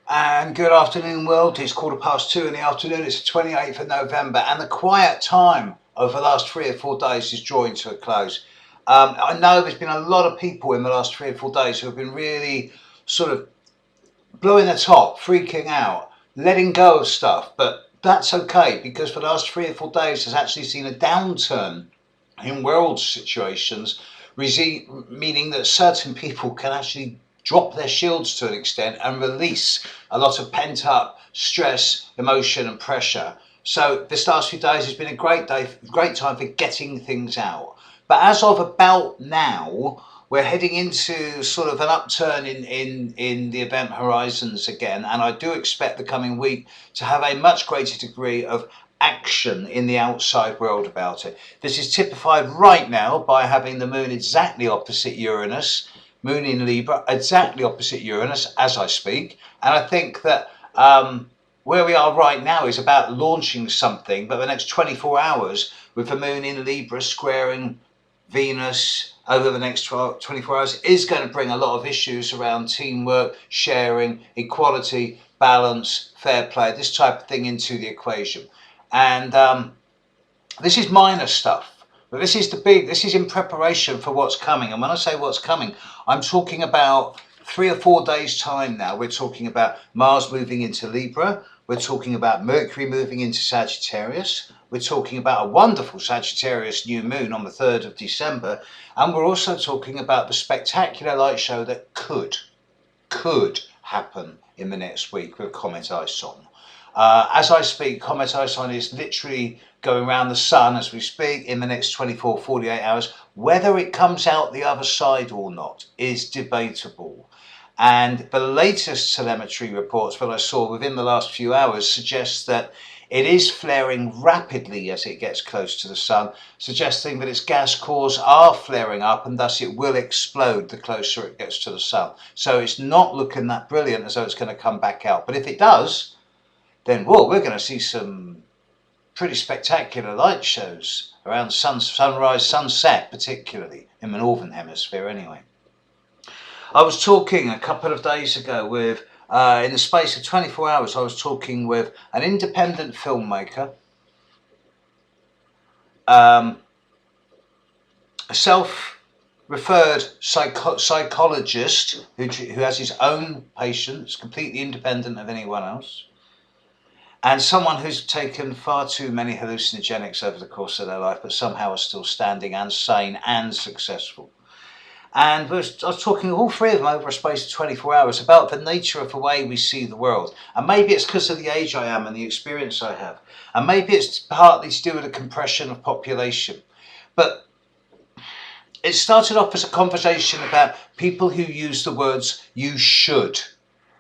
And good afternoon, world. It's 2:15 in the afternoon. It's the 28th of November, and the quiet time over the last 3 or 4 days is drawing to a close. I know there's been a lot of people in the last 3 or 4 days who have been really sort of blowing their top, freaking out, letting go of stuff, but that's okay because for the last 3 or 4 days has actually seen a downturn in world situations, meaning that certain people can actually drop their shields to an extent and release a lot of pent up stress, emotion and pressure. So this last few days has been a great time for getting things out. But as of about now, we're heading into sort of an upturn in the event horizons again, and I do expect the coming week to have a much greater degree of action in the outside world about it. This is typified right now by having the moon exactly opposite Uranus, moon in Libra, exactly opposite Uranus as I speak, and I think that where we are right now is about launching something, but the next 24 hours with the moon in Libra squaring Venus over the next 24 hours is going to bring a lot of issues around teamwork, sharing, equality, balance, fair play, this type of thing into the equation. And this is minor stuff, but this is in preparation for what's coming. And when I say what's coming, I'm talking about 3 or 4 days time now. We're talking about Mars moving into Libra. We're talking about Mercury moving into Sagittarius. We're talking about a wonderful Sagittarius new moon on the 3rd of December. And we're also talking about the spectacular light show that could happen in the next week with Comet Ison. As I speak, Comet Ison is literally going around the sun as we speak in the next 24, 48 hours. Whether it comes out the other side or not is debatable. And the latest telemetry reports that I saw within the last few hours suggest that it is flaring rapidly as it gets close to the sun, suggesting that its gas cores are flaring up and thus it will explode the closer it gets to the sun. So it's not looking that brilliant as though it's going to come back out. But if it does, then we're going to see some pretty spectacular light shows around sunrise, sunset, particularly in the northern hemisphere anyway. I was talking a couple of days ago with, in the space of 24 hours, I was talking with an independent filmmaker, a self-referred psychologist who has his own patients, completely independent of anyone else, and someone who's taken far too many hallucinogenics over the course of their life, but somehow are still standing and sane and successful. And I was talking to all three of them over a space of 24 hours about the nature of the way we see the world. And maybe it's because of the age I am and the experience I have. And maybe it's partly to do with the compression of population. But it started off as a conversation about people who use the words "you should"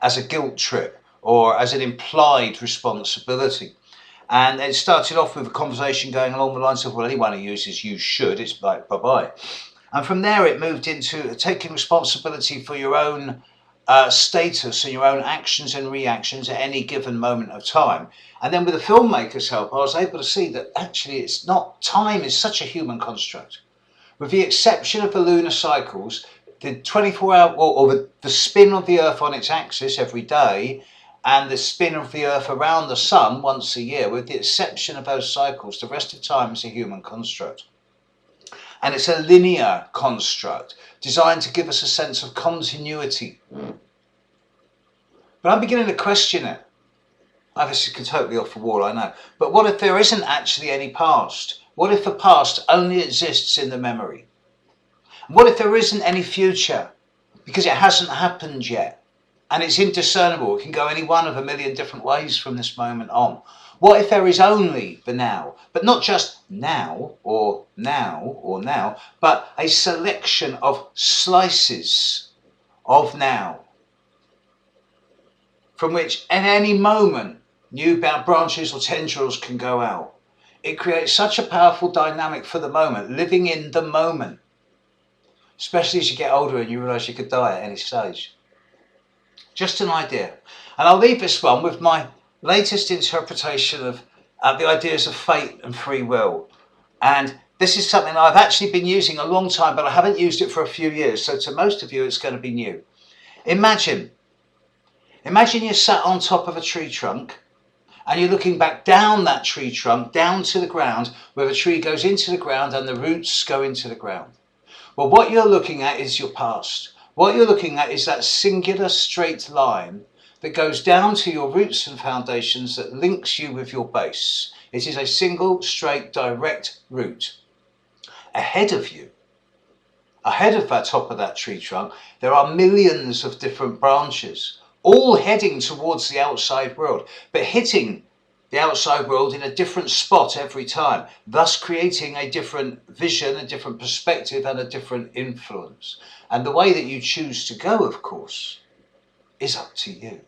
as a guilt trip or as an implied responsibility. And it started off with a conversation going along the lines of, well, anyone who uses "you should," it's like, bye-bye. And from there it moved into taking responsibility for your own status and your own actions and reactions at any given moment of time. And then with the filmmaker's help, I was able to see that actually it's not, time is such a human construct. With the exception of the lunar cycles, the 24-hour, or the spin of the Earth on its axis every day, and the spin of the Earth around the sun once a year, with the exception of those cycles, the rest of time is a human construct. And it's a linear construct designed to give us a sense of continuity. But I'm beginning to question it. This is totally off the wall, I know. But what if there isn't actually any past? What if the past only exists in the memory? What if there isn't any future because it hasn't happened yet? And it's indiscernible. It can go any one of a million different ways from this moment on. What if there is only the now, but not just now or now or now, but a selection of slices of now, from which at any moment new branches or tendrils can go out. It creates such a powerful dynamic for the moment, living in the moment, especially as you get older and you realise you could die at any stage. Just an idea. And I'll leave this one with my latest interpretation of the ideas of fate and free will. And this is something I've actually been using a long time, but I haven't used it for a few years. So to most of you, it's going to be new. Imagine Imagine you're sat on top of a tree trunk and you're looking back down that tree trunk, down to the ground, where the tree goes into the ground and the roots go into the ground. Well, what you're looking at is your past. What you're looking at is that singular straight line that goes down to your roots and foundations that links you with your base. It is a single, straight, direct route. Ahead of you, ahead of that top of that tree trunk, there are millions of different branches, all heading towards the outside world, but hitting the outside world in a different spot every time, thus creating a different vision, a different perspective, and a different influence. And the way that you choose to go, of course, is up to you.